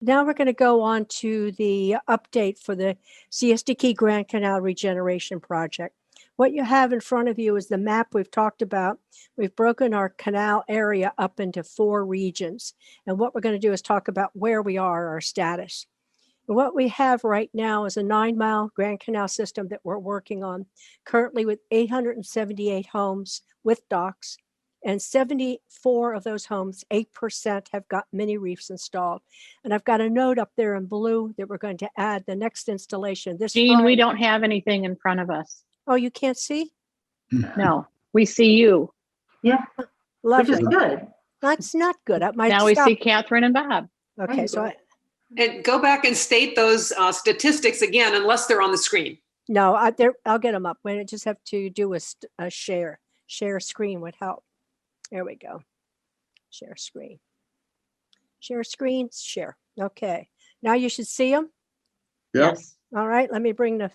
Now we're going to go on to the update for the Siesta Grand Canal Regeneration Project. What you have in front of you is the map we've talked about. We've broken our canal area up into 4 regions. And what we're going to do is talk about where we are, our status. And what we have right now is a 9-mile Grand Canal system that we're working on, currently with 878 homes with docks. And 74 of those homes, 8%, have got mini reefs installed. And I've got a note up there in blue that we're going to add the next installation. This Jean, Friday. we don't have anything in front of us. Oh, you can't see? No, we see you. Yeah, Lovely. which is good. That's not good. Now we see Catherine and Bob. Okay, so And go back and state those statistics again, unless they're on the screen. no, I'll get them up. We just have to do a share. Share screen would help. There we go. Share screen. Share screen, share. Okay. Now you should see them. Yep. Yes. All right. Let me bring the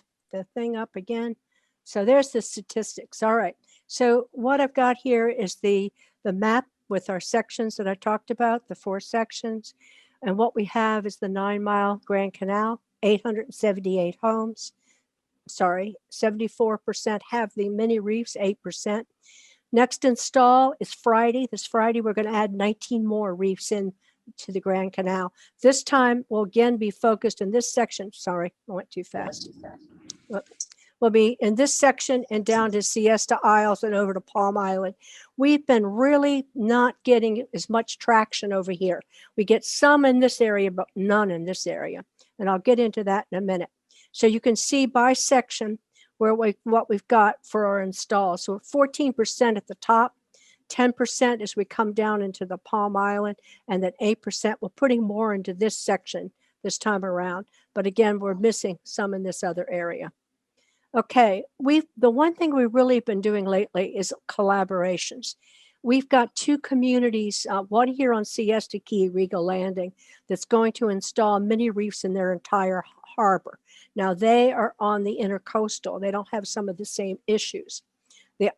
thing up again. So there's the statistics. All right. So what I've got here is the map with our sections that I talked about, the 4 sections. And what we have is the 9-mile Grand Canal, 878 homes. Sorry, 74% have the mini reefs, 8%. Next install is Friday. This Friday, we're going to add 19 more reefs in to the Grand Canal. This time, we'll again be focused in this section. Sorry, I went too fast. We'll be in this section and down to Siesta Isles and over to Palm Island. We've been really not getting as much traction over here. We get some in this area, but none in this area. And I'll get into that in a minute. So you can see by section what we've got for our install. So 14% at the top, 10% as we come down into the Palm Island, and then 8%, we're putting more into this section this time around. But again, we're missing some in this other area. Okay, the one thing we've really been doing lately is collaborations. We've got 2 communities, one here on Siesta Key, Regal Landing, that's going to install mini reefs in their entire harbor. Now they are on the intercoastal. They don't have some of the same issues. The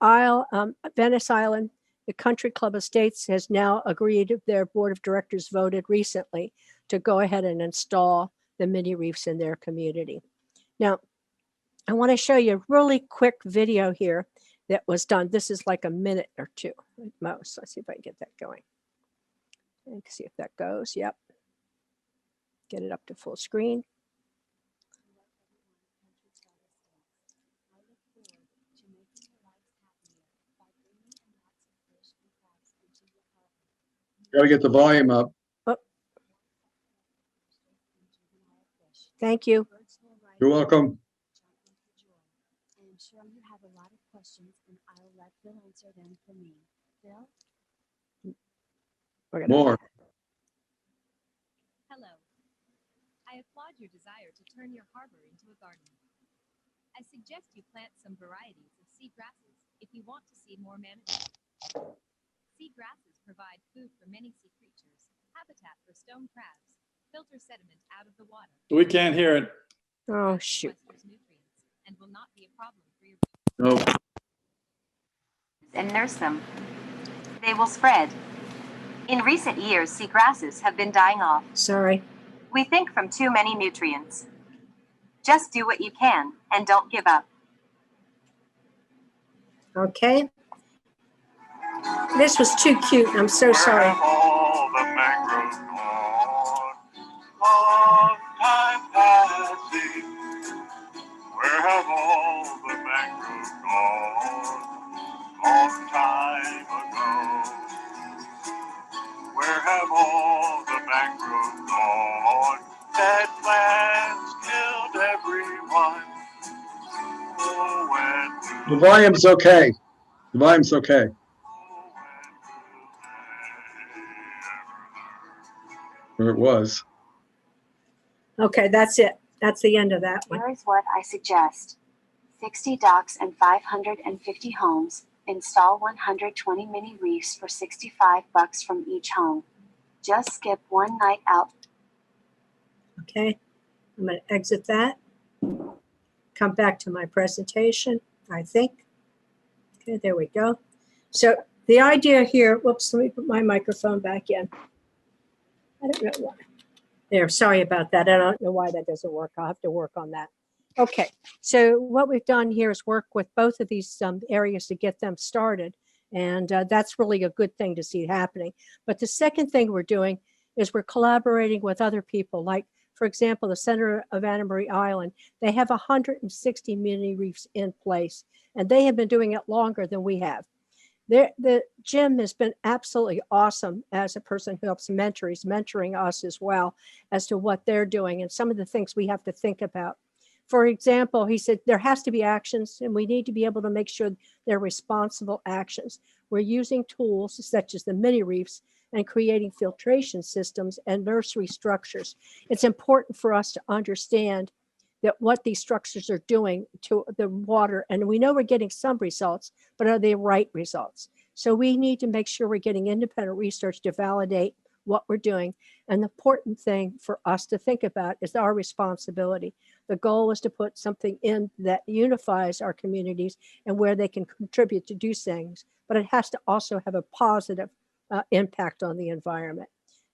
Venice Island, the Country Club Estates has now agreed, their board of directors voted recently to go ahead and install the mini reefs in their community. Now, I want to show you a really quick video here that was done. This is like a minute or 2 at most. Let's see if I can get that going. Let's see if that goes. Yep. Get it up to full screen. Got to get the volume up. Oh. Thank you. You're welcome. I'm sure you have a lot of questions, and I'll let Phil answer them for me. Phil? More. Hello. I applaud your desire to turn your harbor into a garden. I suggest you plant some varieties of sea grasses if you want to see more management. Sea grasses provide food for many sea creatures, habitat for stone crabs, filter sediment out of the water. We can't hear it. Oh, shoot. Nutrients, and will not be a problem for your No. And nurse them. They will spread. In recent years, sea grasses have been dying off. Sorry. We think from too many nutrients. Just do what you can and don't give up. Okay. This was too cute. I'm so sorry. All the mangroves gone, long time passing. Where have all the mangroves gone? Long time ago. Where have all the mangroves gone? Dead plants killed everyone. Oh, when The volume's okay. The volume's okay. Or it was. Okay, that's it. That's the end of that one. Here is what I suggest. 60 docks and 550 homes. Install 120 mini reefs for $65 from each home. Just skip one night out. Okay, I'm going to exit that. Come back to my presentation, I think. Okay, there we go. So the idea here, whoops, let me put my microphone back in. I don't know why. There, sorry about that. I don't know why that doesn't work. I'll have to work on that. Okay, so what we've done here is work with both of these areas to get them started. And that's really a good thing to see happening. But the second thing we're doing is we're collaborating with other people. Like, for example, the Center of Anna Marie Island, they have 160 mini reefs in place, and they have been doing it longer than we have. Jim has been absolutely awesome as a person who helps mentor. He's mentoring us as well as to what they're doing and some of the things we have to think about. For example, he said there has to be actions, and we need to be able to make sure they're responsible actions. We're using tools such as the mini reefs and creating filtration systems and nursery structures. It's important for us to understand that what these structures are doing to the water. And we know we're getting some results, but are they right results? So we need to make sure we're getting independent research to validate what we're doing. And the important thing for us to think about is our responsibility. The goal is to put something in that unifies our communities and where they can contribute to do things, but it has to also have a positive impact on the environment.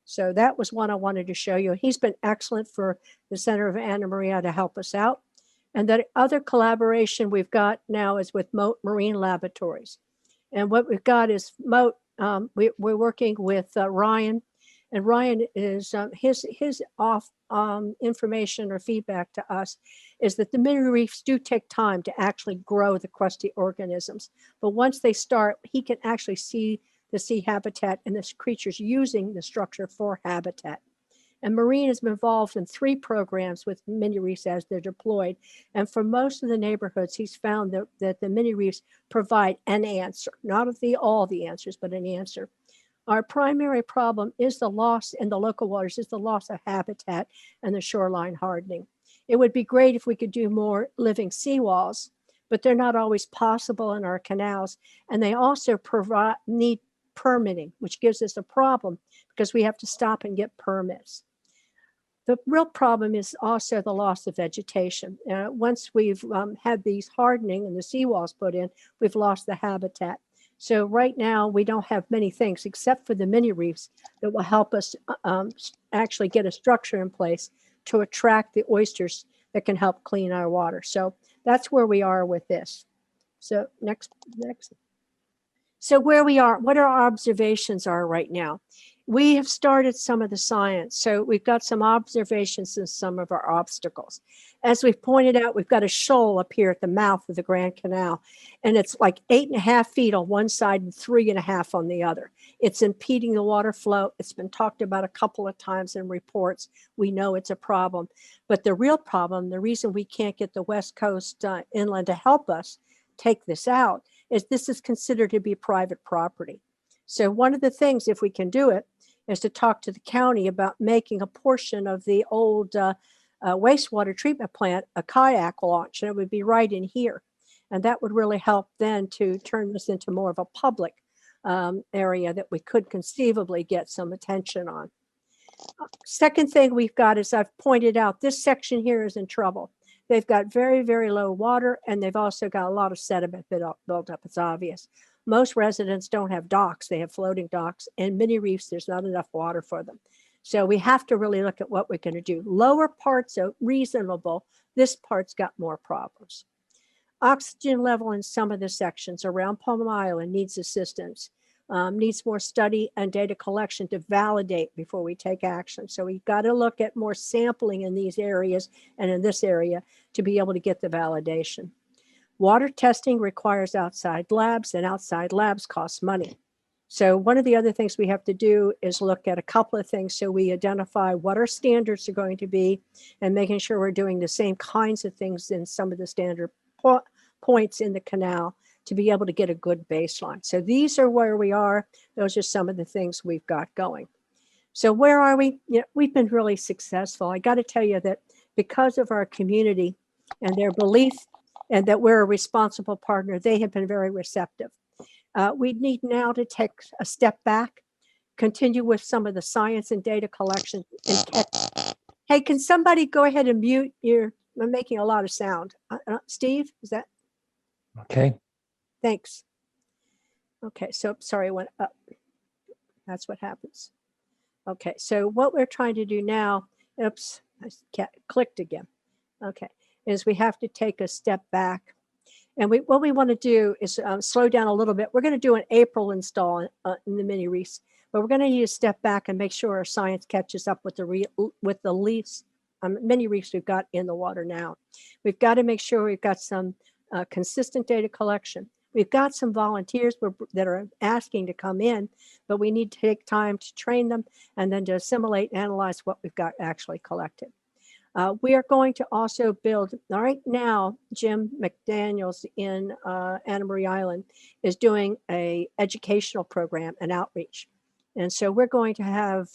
So that was one I wanted to show you. He's been excellent for the Center of Anna Maria to help us out. And the other collaboration we've got now is with Moat Marine Laboratories. And what we've got is Moat, we're working with Ryan, and Ryan is his information or feedback to us is that the mini reefs do take time to actually grow the crusty organisms. But once they start, he can actually see the sea habitat and the creatures using the structure for habitat. And Marine has been involved in 3 programs with mini reefs as they're deployed. And for most of the neighborhoods, he's found that the mini reefs provide an answer, not all the answers, but an answer. Our primary problem is the loss in the local waters, is the loss of habitat and the shoreline hardening. It would be great if we could do more living seawalls, but they're not always possible in our canals. And they also need permitting, which gives us a problem because we have to stop and get permits. The real problem is also the loss of vegetation. Once we've had these hardening and the seawalls put in, we've lost the habitat. So right now we don't have many things except for the mini reefs that will help us actually get a structure in place to attract the oysters that can help clean our water. So that's where we are with this. So next. So where we are, what our observations are right now. We have started some of the science. So we've got some observations and some of our obstacles. As we've pointed out, we've got a shoal up here at the mouth of the Grand Canal, and it's like 8.5 feet on one side and 3.5 on the other. It's impeding the water flow. It's been talked about a couple of times in reports. We know it's a problem. But the real problem, the reason we can't get the West Coast inland to help us take this out, is this is considered to be private property. So one of the things, if we can do it, is to talk to the county about making a portion of the old wastewater treatment plant a kayak launch, and it would be right in here. And that would really help then to turn this into more of a public area that we could conceivably get some attention on. Second thing we've got, as I've pointed out, this section here is in trouble. They've got very, very low water, and they've also got a lot of sediment built up. It's obvious. Most residents don't have docks. They have floating docks, and mini reefs, there's not enough water for them. So we have to really look at what we're going to do. Lower parts are reasonable. This part's got more problems. Oxygen level in some of the sections around Palm Island needs assistance, needs more study and data collection to validate before we take action. So we've got to look at more sampling in these areas and in this area to be able to get the validation. Water testing requires outside labs, and outside labs cost money. So one of the other things we have to do is look at a couple of things so we identify what our standards are going to be and making sure we're doing the same kinds of things in some of the standard points in the canal to be able to get a good baseline. So these are where we are. Those are some of the things we've got going. So where are we? We've been really successful. I got to tell you that because of our community and their belief and that we're a responsible partner, they have been very receptive. We need now to take a step back, continue with some of the science and data collection. Hey, can somebody go ahead and mute I'm making a lot of sound. Steve, is that? Okay. Thanks. Okay, so sorry, it went up. That's what happens. Okay, so what we're trying to do now oops, clicked again. Okay, is we have to take a step back. And what we want to do is slow down a little bit. We're going to do an April install in the mini reefs, but we're going to need to step back and make sure our science catches up with the least mini reefs we've got in the water now. We've got to make sure we've got some consistent data collection. We've got some volunteers that are asking to come in, but we need to take time to train them and then to assimilate and analyze what we've got actually collected. We are going to also build, right now, Jim McDaniels in Anna Marie Island is doing a educational program and outreach. And so we're going to have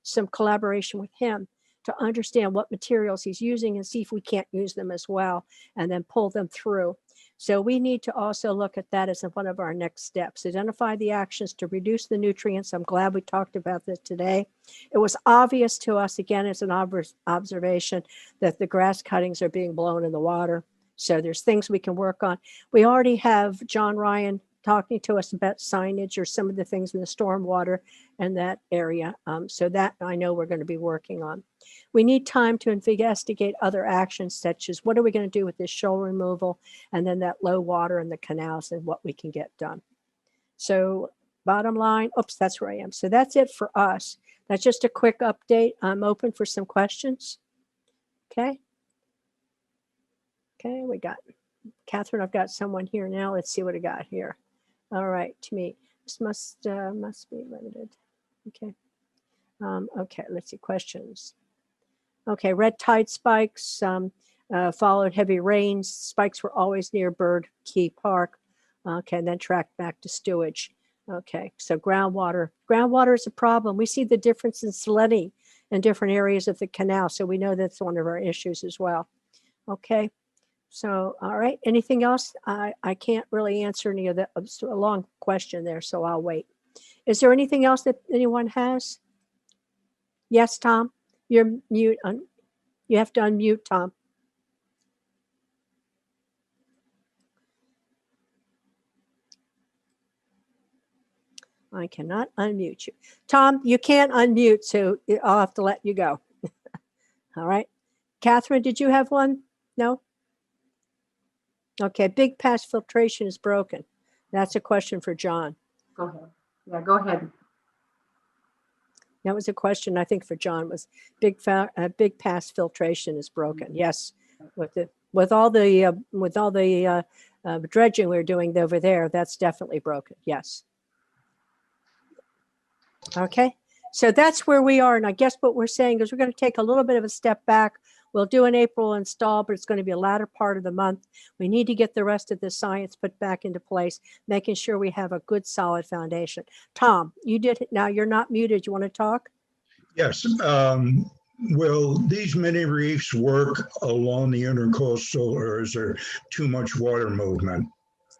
some collaboration with him to understand what materials he's using and see if we can't use them as well and then pull them through. So we need to also look at that as one of our next steps. Identify the actions to reduce the nutrients. I'm glad we talked about this today. It was obvious to us, again, as an observation, that the grass cuttings are being blown in the water. So there's things we can work on. We already have John Ryan talking to us about signage or some of the things in the stormwater and that area. So that I know we're going to be working on. We need time to investigate other actions, such as what are we going to do with this shoal removal and then that low water in the canals and what we can get done. So bottom line, oops, that's where I am. So that's it for us. That's just a quick update. I'm open for some questions. Okay. Okay, we got Catherine. I've got someone here now. Let's see what I got here. All right, to me, this must be limited. Okay. Okay, let's see, questions. Okay, red tide spikes followed heavy rains. Spikes were always near Bird Key Park. Okay, and then tracked back to Stewage. Okay, so groundwater. Groundwater is a problem. We see the difference in salinity in different areas of the canal, so we know that's one of our issues as well. Okay. So, all right, anything else? I can't really answer any of that. It's a long question there, so I'll wait. Is there anything else that anyone has? Yes, Tom, you're mute. You have to unmute, Tom. I cannot unmute you. Tom, you can't unmute, so I'll have to let you go. All right. Catherine, did you have one? No? Okay, big pass filtration is broken. That's a question for John. Go ahead. Yeah, go ahead. That was a question I think for John. Was big pass filtration is broken? Yes, with all the dredging we're doing over there, that's definitely broken. Yes. Okay, so that's where we are, and I guess what we're saying is we're going to take a little bit of a step back. We'll do an April install, but it's going to be a latter part of the month. We need to get the rest of the science put back into place, making sure we have a good, solid foundation. Tom, you did it. Now you're not muted. You want to talk? Yes. Will these mini reefs work along the intercoastal, or is there too much water movement?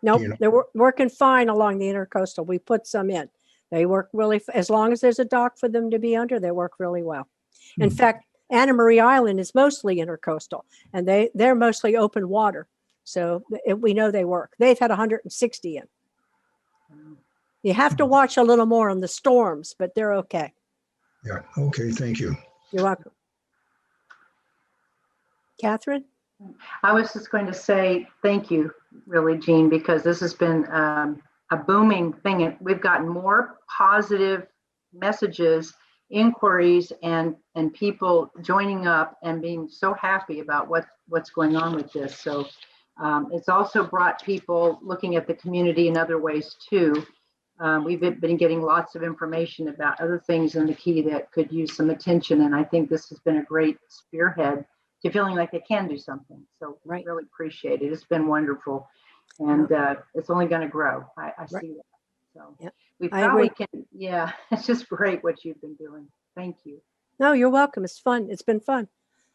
Nope, You know. they're working fine along the intercoastal. We put some in. They work really, as long as there's a dock for them to be under, they work really well. In fact, Anna Marie Island is mostly intercoastal, and they're mostly open water. So we know they work. They've had 160 in. You have to watch a little more on the storms, but they're okay. Yeah. Okay. Thank you. You're welcome. Catherine? I was just going to say thank you, really, Jean, because this has been a booming thing. And we've gotten more positive messages, inquiries, and people joining up and being so happy about what's going on with this. So it's also brought people looking at the community in other ways too. We've been getting lots of information about other things in the key that could use some attention. And I think this has been a great spearhead to feeling like they can do something. So Right. really appreciate it. It's been wonderful. And it's only going to grow. I Right. see that. So Yep. we I probably agree. can, yeah, it's just great what you've been doing. Thank you. No, you're welcome. It's fun. It's been fun.